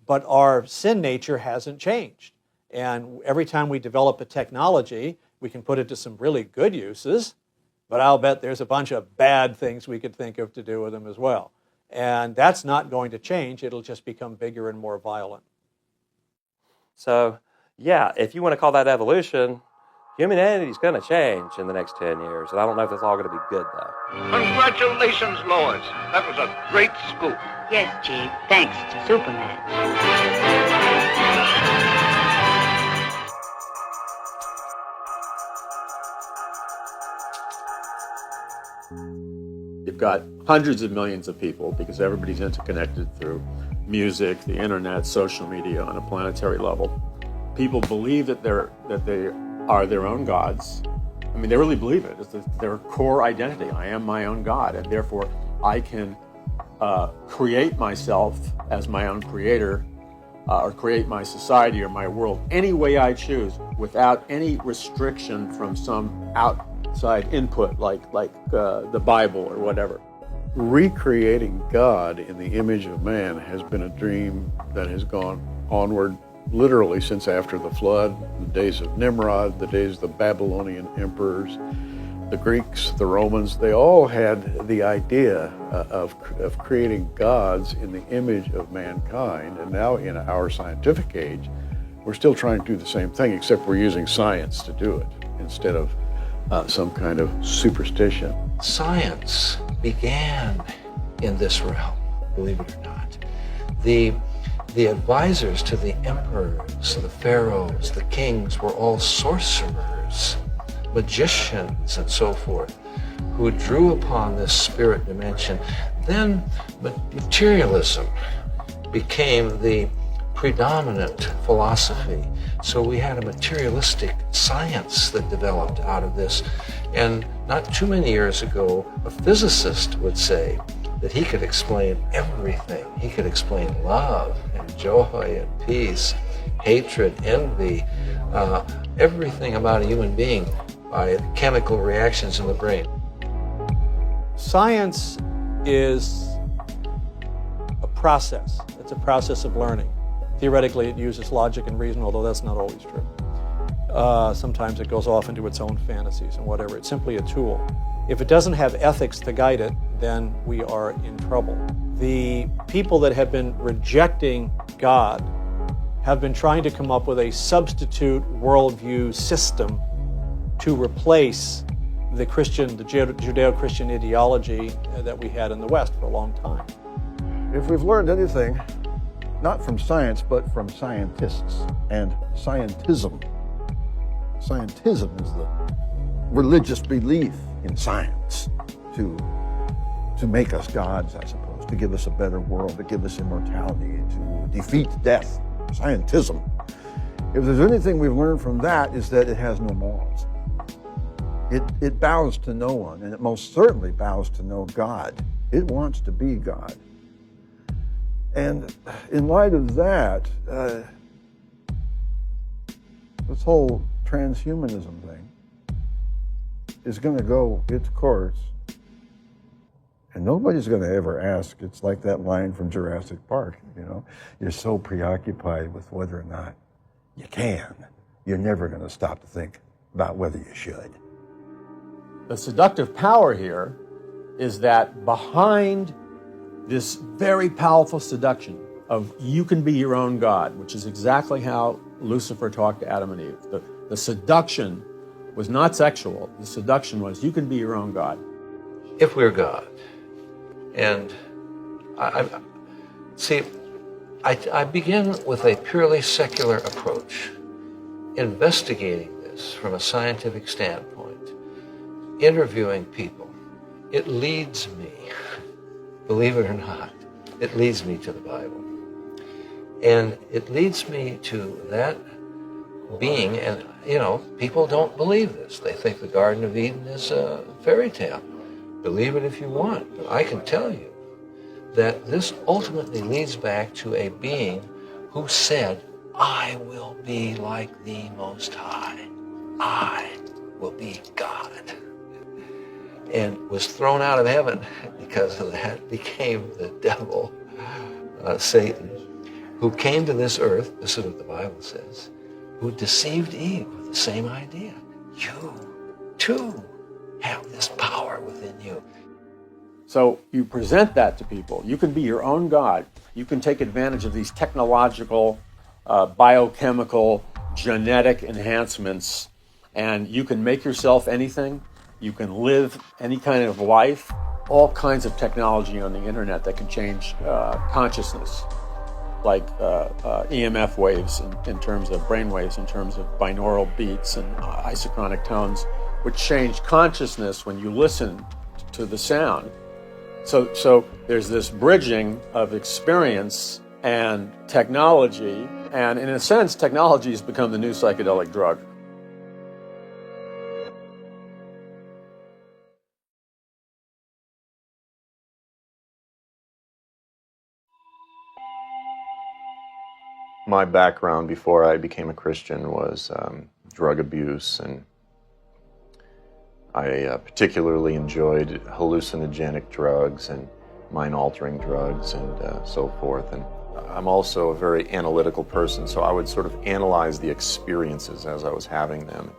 Speaker 4: but our sin nature hasn't changed. And every time we develop a technology, we can put it to some really good uses, but I'll bet there's a bunch of bad things we could think of to do with them as well. And that's not going to change. It'll just become bigger and more violent.
Speaker 3: So, yeah, if you want to call that evolution, humanity is going to change in the next 10 years. And I don't know if it's all going to be good, though.
Speaker 16: Congratulations, Lois. That was a great scoop.
Speaker 20: Yes, Chief. Thanks to Superman.
Speaker 7: You've got hundreds of millions of people, because everybody's interconnected through music, the internet, social media on a planetary level. People believe that they are their own gods. I mean, they really believe it. It's their core identity. I am my own God, and therefore I can create myself as my own creator, or create my society or my world any way I choose, without any restriction from some outside input, like the Bible or whatever.
Speaker 15: Recreating God in the image of man has been a dream that has gone onward literally since after the flood, the days of Nimrod, the days of the Babylonian emperors. The Greeks, the Romans, they all had the idea of creating gods in the image of mankind. And now in our scientific age, we're still trying to do the same thing, except we're using science to do it instead of some kind of superstition.
Speaker 21: Science began in this realm, believe it or not. The advisors to the emperors, the pharaohs, the kings were all sorcerers, magicians, and so forth, who drew upon this spirit dimension. Then materialism became the predominant philosophy. So we had a materialistic science that developed out of this. And not too many years ago, a physicist would say that he could explain everything. He could explain love and joy and peace, hatred, envy, everything about a human being by chemical reactions in the brain.
Speaker 4: Science is a process. It's a process of learning. Theoretically, it uses logic and reason, although that's not always true. Sometimes it goes off into its own fantasies and whatever. It's simply a tool. If it doesn't have ethics to guide it, then we are in trouble. The people that have been rejecting God have been trying to come up with a substitute worldview system to replace the Judeo-Christian ideology that we had in the West for a long time.
Speaker 6: If we've learned anything, not from science, but from scientists and scientism. Scientism is the religious belief in science to make us gods, I suppose, to give us a better world, to give us immortality, to defeat death. Scientism. If there's anything we've learned from that, is that it has no morals. It bows to no one, and it most certainly bows to no God. It wants to be God. And in light of that, this whole transhumanism thing is going to go its course, and nobody's going to ever ask. It's like that line from Jurassic Park, you know, you're so preoccupied with whether or not you can, you're never going to stop to think about whether you should.
Speaker 7: The seductive power here is that behind this very powerful seduction of you can be your own God, which is exactly how Lucifer talked to Adam and Eve. The seduction was not sexual. The seduction was you can be your own God.
Speaker 21: If we're God, and I begin with a purely secular approach, investigating this from a scientific standpoint, interviewing people. It leads me, believe it or not, it leads me to the Bible. And it leads me to that being, and you know, people don't believe this. They think the Garden of Eden is a fairy tale. Believe it if you want, but I can tell you that this ultimately leads back to a being who said, I will be like the Most High. I will be God. And was thrown out of heaven because of that, became the devil, Satan, who came to this earth, this is what the Bible says, who deceived Eve with the same idea. You, too, have this power within you.
Speaker 7: So you present that to people. You can be your own God. You can take advantage of these technological, biochemical, genetic enhancements, and you can make yourself anything. You can live any kind of life. All kinds of technology on the internet that can change consciousness, like EMF waves in terms of brain waves, in terms of binaural beats and isochronic tones, which change consciousness when you listen to the sound. So there's this bridging of experience and technology, and in a sense, technology has become the new psychedelic drug.
Speaker 8: My background before I became a Christian was drug abuse, and I particularly enjoyed hallucinogenic drugs and mind-altering drugs and so forth. And I'm also a very analytical person, so I would sort of analyze the experiences as I was having them.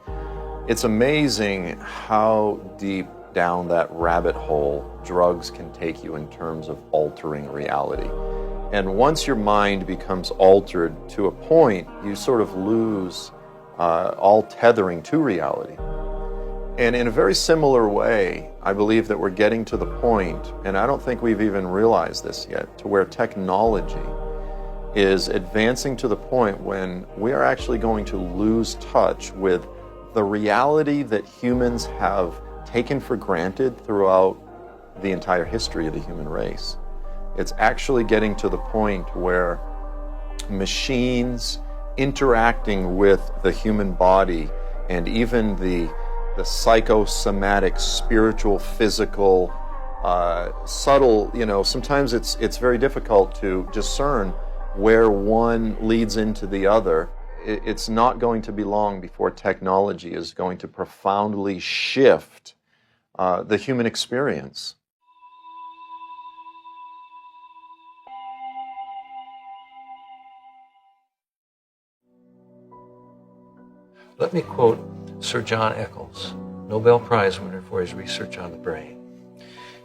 Speaker 8: It's amazing how deep down that rabbit hole drugs can take you in terms of altering reality. And once your mind becomes altered to a point, you sort of lose all tethering to reality. And in a very similar way, I believe that we're getting to the point, and I don't think we've even realized this yet, to where technology is advancing to the point when we are actually going to lose touch with the reality that humans have taken for granted throughout the entire history of the human race. It's actually getting to the point where machines interacting with the human body and even the psychosomatic, spiritual, physical, subtle, sometimes it's very difficult to discern where one leads into the other. It's not going to be long before technology is going to profoundly shift the human experience.
Speaker 21: Let me quote Sir John Eccles, Nobel Prize winner for his research on the brain.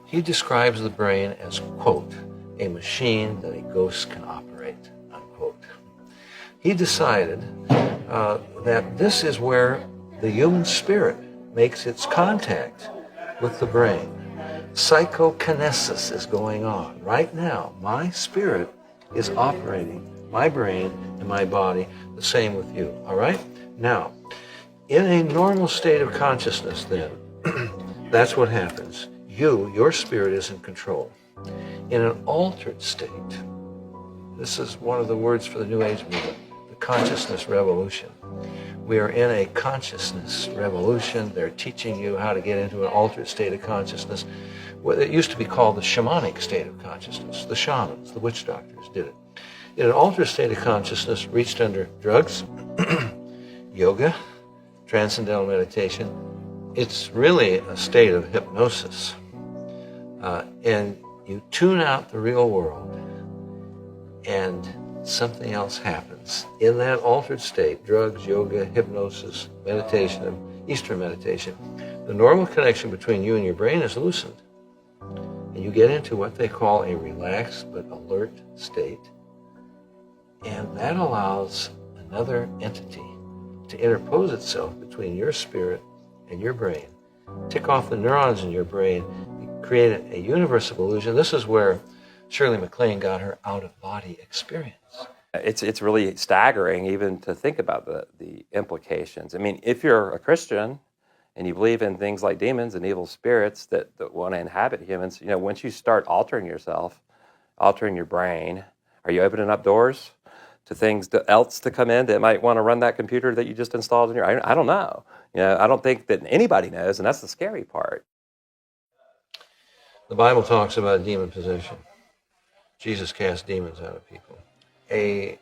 Speaker 21: He describes the brain as, quote, a machine that a ghost can operate, unquote. He decided that this is where the human spirit makes its contact with the brain. Psychokinesis is going on. Right now, my spirit is operating my brain and my body the same with you, all right? Now, in a normal state of consciousness then, that's what happens. Your spirit is in control. In an altered state, this is one of the words for the New Age movement, the consciousness revolution. We are in a consciousness revolution. They're teaching you how to get into an altered state of consciousness. Well, it used to be called the shamanic state of consciousness. The shamans, the witch doctors did it. In an altered state of consciousness reached under drugs, yoga, transcendental meditation, it's really a state of hypnosis. And you tune out the real world and something else happens. In that altered state, drugs, yoga, hypnosis, meditation, Eastern meditation, the normal connection between you and your brain is loosened. And you get into what they call a relaxed but alert state. And that allows another entity to interpose itself between your spirit and your brain, tick off the neurons in your brain, create a universe of illusion. This is where Shirley MacLaine got her out-of-body experience.
Speaker 3: It's really staggering even to think about the implications. I mean, if you're a Christian and you believe in things like demons and evil spirits that want to inhabit humans, once you start altering yourself, altering your brain, are you opening up doors to things else to come in that might want to run that computer that you just installed in your... I don't know. I don't think that anybody knows, and that's the scary part.
Speaker 21: The Bible talks about demon possession. Jesus cast demons out of people. A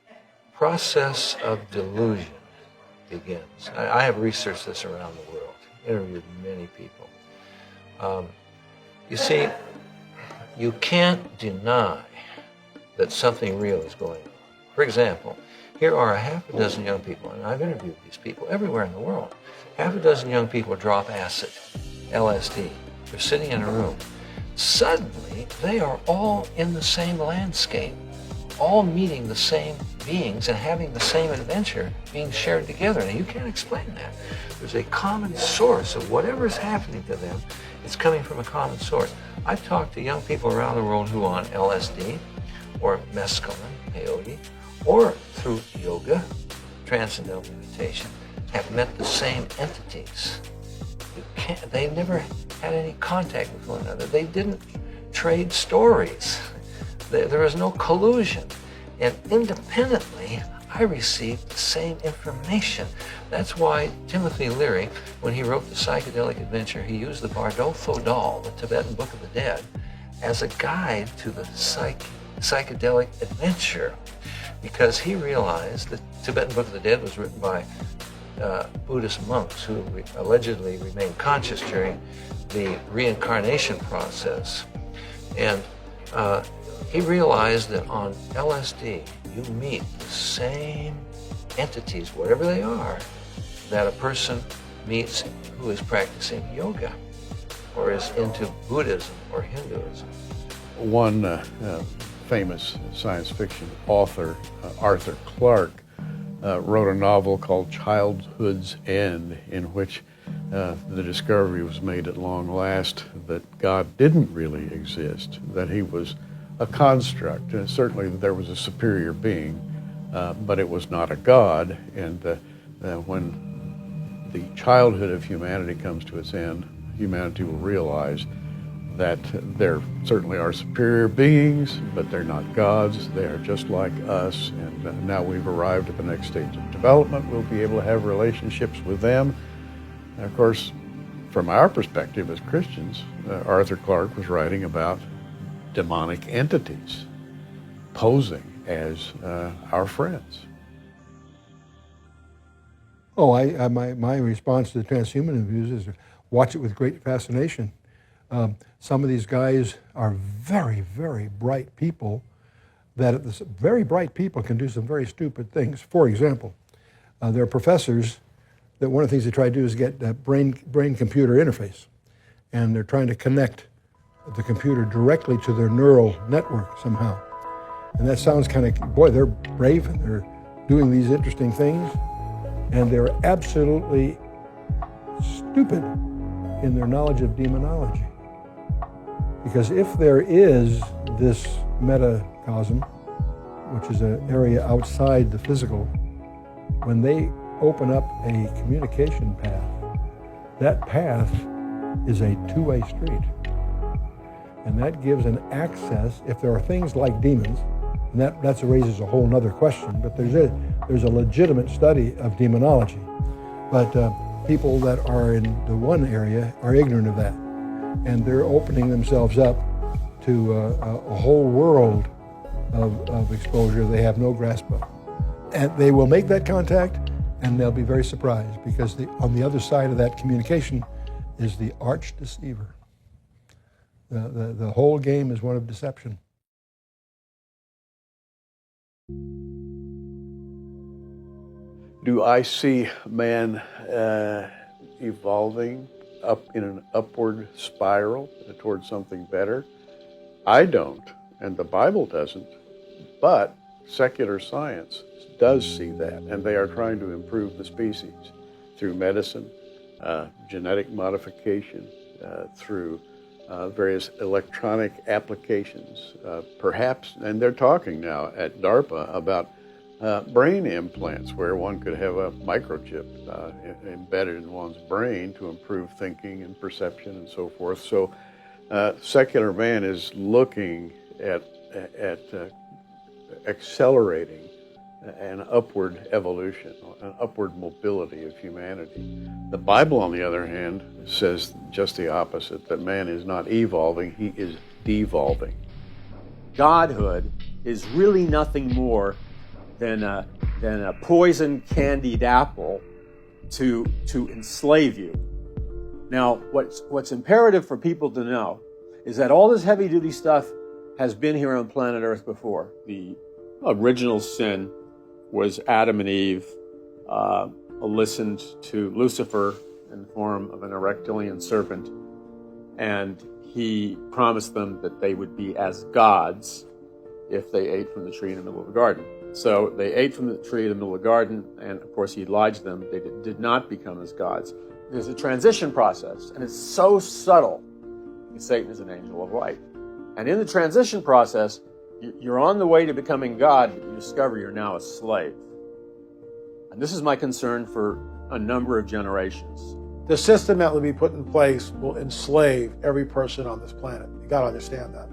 Speaker 21: process of delusion begins. I have researched this around the world, interviewed many people. You see, you can't deny that something real is going on. For example, here are a half a dozen young people, and I've interviewed these people everywhere in the world. Half a dozen young people drop acid, LSD. They're sitting in a room. Suddenly, they are all in the same landscape, all meeting the same beings and having the same adventure being shared together. Now, you can't explain that. There's a common source of whatever is happening to them. It's coming from a common source. I've talked to young people around the world who are on LSD or mescaline, peyote, or through yoga, transcendental meditation, have met the same entities. They never had any contact with one another. They didn't trade stories. There was no collusion. And independently, I received the same information. That's why Timothy Leary, when he wrote The Psychedelic Adventure, he used the Bardo Thodol, the Tibetan Book of the Dead, as a guide to the psychedelic adventure, because he realized that Tibetan Book of the Dead was written by Buddhist monks who allegedly remained conscious during the reincarnation process. And he realized that on LSD, you meet the same entities, whatever they are, that a person meets who is practicing yoga or is into Buddhism or Hinduism.
Speaker 15: One famous science fiction author, Arthur Clarke, wrote a novel called Childhood's End, in which the discovery was made at long last that God didn't really exist, that he was a construct. And certainly there was a superior being, but it was not a God. And when the childhood of humanity comes to its end, humanity will realize that there certainly are superior beings, but they're not gods. They are just like us. And now we've arrived at the next stage of development. We'll be able to have relationships with them. And of course, from our perspective as Christians, Arthur Clarke was writing about demonic entities posing as our friends.
Speaker 1: Oh, my response to the transhumanism views is to watch it with great fascination. Some of these guys are very, very bright people very bright people can do some very stupid things. For example, there are professors that one of the things they try to do is get a brain-computer interface. And they're trying to connect the computer directly to their neural network somehow. And that sounds kind of, boy, they're brave and they're doing these interesting things. And they're absolutely stupid in their knowledge of demonology. Because if there is this metacosm, which is an area outside the physical, when they open up a communication path, that path is a two-way street. And that gives an access, if there are things like demons, and that raises a whole other question, but there's a legitimate study of demonology. But people that are in the one area are ignorant of that. And they're opening themselves up to a whole world of exposure they have no grasp of. And they will make that contact, and they'll be very surprised, because on the other side of that communication is the arch deceiver. The whole game is one of deception.
Speaker 15: Do I see man evolving up in an upward spiral towards something better? I don't, and the Bible doesn't, but secular science does see that, and they are trying to improve the species through medicine, genetic modification, through various electronic applications, perhaps, and they're talking now at DARPA about brain implants, where one could have a microchip embedded in one's brain to improve thinking and perception and so forth. So secular man is looking at accelerating an upward evolution, an upward mobility of humanity. The Bible, on the other hand, says just the opposite, that man is not evolving, he is devolving.
Speaker 7: Godhood is really nothing more than a poison candied apple to enslave you. Now, what's imperative for people to know is that all this heavy-duty stuff has been here on planet Earth before. The original sin was Adam and Eve listened to Lucifer in the form of an reptilian serpent, and he promised them that they would be as gods if they ate from the tree in the middle of the garden. So they ate from the tree in the middle of the garden, and of course he lied to them. They did not become as gods. There's a transition process, and it's so subtle. Satan is an angel of light. And in the transition process, you're on the way to becoming God, but you discover you're now a slave. And this is my concern for a number of generations.
Speaker 2: The system that will be put in place will enslave every person on this planet. You got to understand that.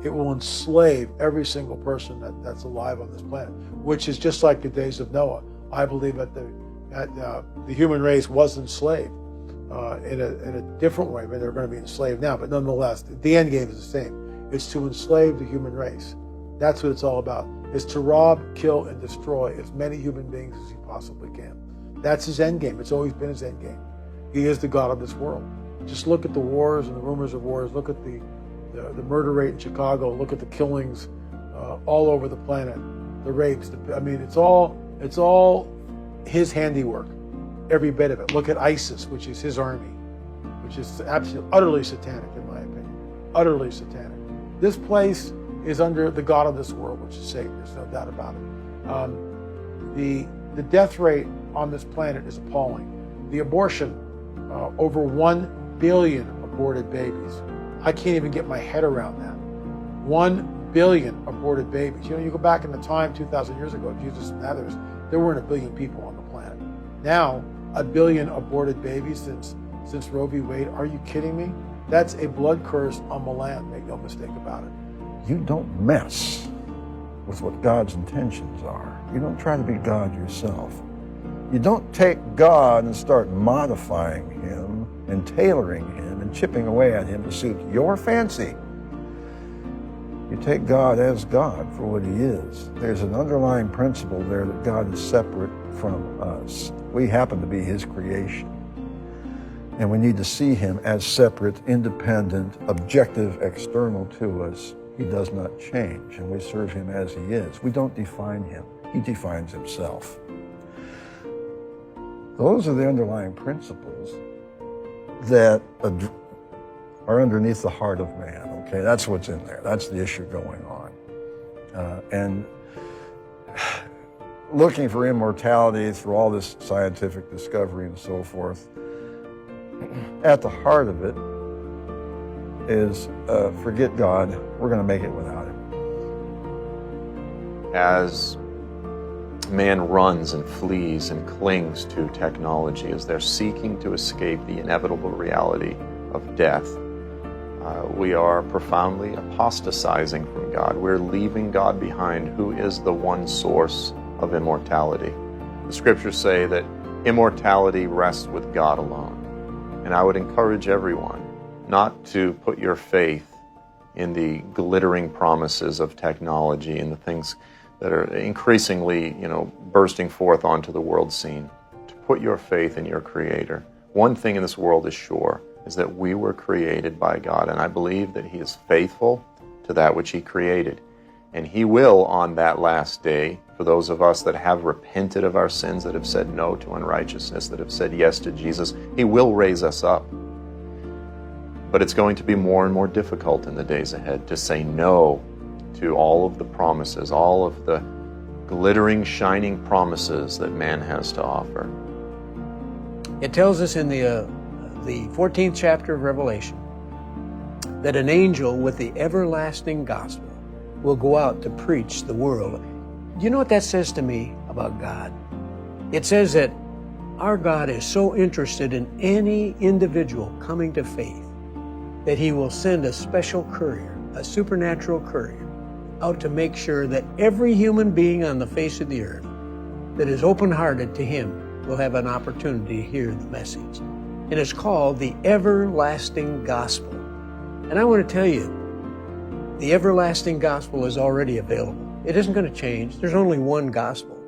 Speaker 2: It will enslave every single person that's alive on this planet, which is just like the days of Noah. I believe that the human race was enslaved in a different way, but they're going to be enslaved now. But nonetheless, the end game is the same. It's to enslave the human race. That's what it's all about. It's to rob, kill, and destroy as many human beings as he possibly can. That's his end game. It's always been his end game. He is the God of this world. Just look at the wars and the rumors of wars. Look at the murder rate in Chicago. Look at the killings all over the planet. The rapes. It's all his handiwork. every bit of it. Look at ISIS, which is his army, which is absolutely, utterly satanic in my opinion. Utterly satanic. This place is under the god of this world, which is Satan. There's no doubt about it. The death rate on this planet is appalling. The abortion, over 1 billion aborted babies. I can't even get my head around that. 1 billion aborted babies. You know, you go back in the time 2,000 years ago, Jesus and others, there weren't a billion people on the planet. Now, 1 billion aborted babies since Roe v. Wade. Are you kidding me? That's a blood curse on the land, make no mistake about it.
Speaker 6: You don't mess with what God's intentions are. You don't try to be God yourself. You don't take God and start modifying him and tailoring him and chipping away at him to suit your fancy. You take God as God for what he is. There's an underlying principle there that God is separate from us. We happen to be his creation. And we need to see him as separate, independent, objective, external to us. He does not change, and we serve him as he is. We don't define him. He defines himself. Those are the underlying principles that are underneath the heart of man, okay? That's what's in there. That's the issue going on. And looking for immortality through all this scientific discovery and so forth, at the heart of it is forget God. We're going to make it without him.
Speaker 8: As man runs and flees and clings to technology, as they're seeking to escape the inevitable reality of death, we are profoundly apostatizing from God. We're leaving God behind, who is the one source of immortality. The scriptures say that immortality rests with God alone. And I would encourage everyone not to put your faith in the glittering promises of technology and the things that are increasingly, bursting forth onto the world scene. To put your faith in your Creator. One thing in this world is sure, is that we were created by God, and I believe that he is faithful to that which he created. And he will, on that last day, for those of us that have repented of our sins, that have said no to unrighteousness, that have said yes to Jesus, he will raise us up. But it's going to be more and more difficult in the days ahead to say no to all of the promises, all of the glittering, shining promises that man has to offer.
Speaker 10: It tells us in the 14th chapter of Revelation that an angel with the everlasting gospel will go out to preach the world. Do you know what that says to me about God? It says that our God is so interested in any individual coming to faith that he will send a special courier, a supernatural courier, out to make sure that every human being on the face of the earth that is open-hearted to him will have an opportunity to hear the message. And it's called the everlasting gospel. And I want to tell you, the everlasting gospel is already available. It isn't going to change. There's only one gospel.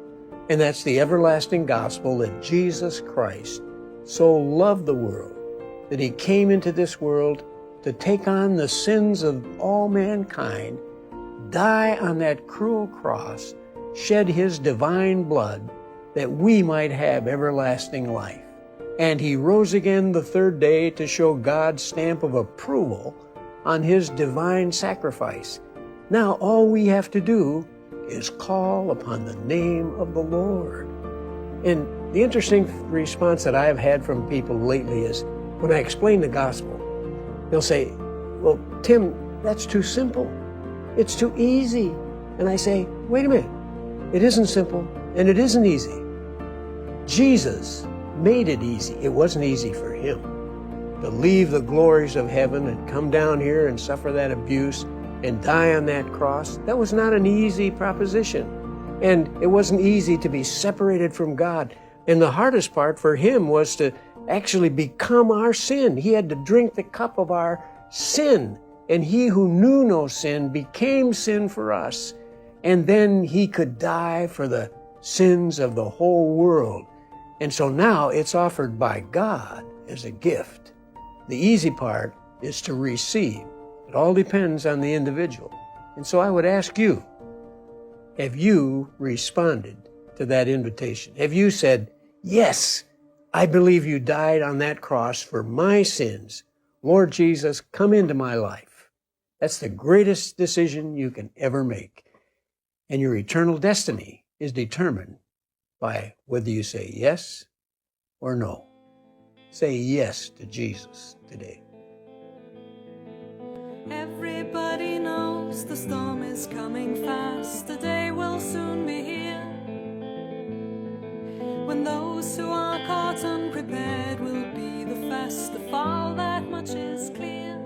Speaker 10: And that's the everlasting gospel that Jesus Christ so loved the world that he came into this world to take on the sins of all mankind, die on that cruel cross, shed his divine blood that we might have everlasting life. And he rose again the third day to show God's stamp of approval on his divine sacrifice. Now all we have to do is call upon the name of the Lord. And the interesting response that I've had from people lately is when I explain the gospel, they'll say, well, Tim, that's too simple. It's too easy. And I say, wait a minute. It isn't simple and it isn't easy. Jesus made it easy. It wasn't easy for him to leave the glories of heaven and come down here and suffer that abuse and die on that cross. That was not an easy proposition. And it wasn't easy to be separated from God. And the hardest part for him was to actually become our sin. He had to drink the cup of our sin. And he who knew no sin became sin for us. And then he could die for the sins of the whole world. And so now it's offered by God as a gift. The easy part is to receive. It all depends on the individual. And so I would ask you, have you responded to that invitation? Have you said, yes, I believe you died on that cross for my sins. Lord Jesus, come into my life. That's the greatest decision you can ever make. And your eternal destiny is determined by whether you say yes or no. Say yes to Jesus today.
Speaker 9: Everybody knows the storm is coming fast. The day will soon be here, when those who are caught unprepared will be the first to fall. That much is clear.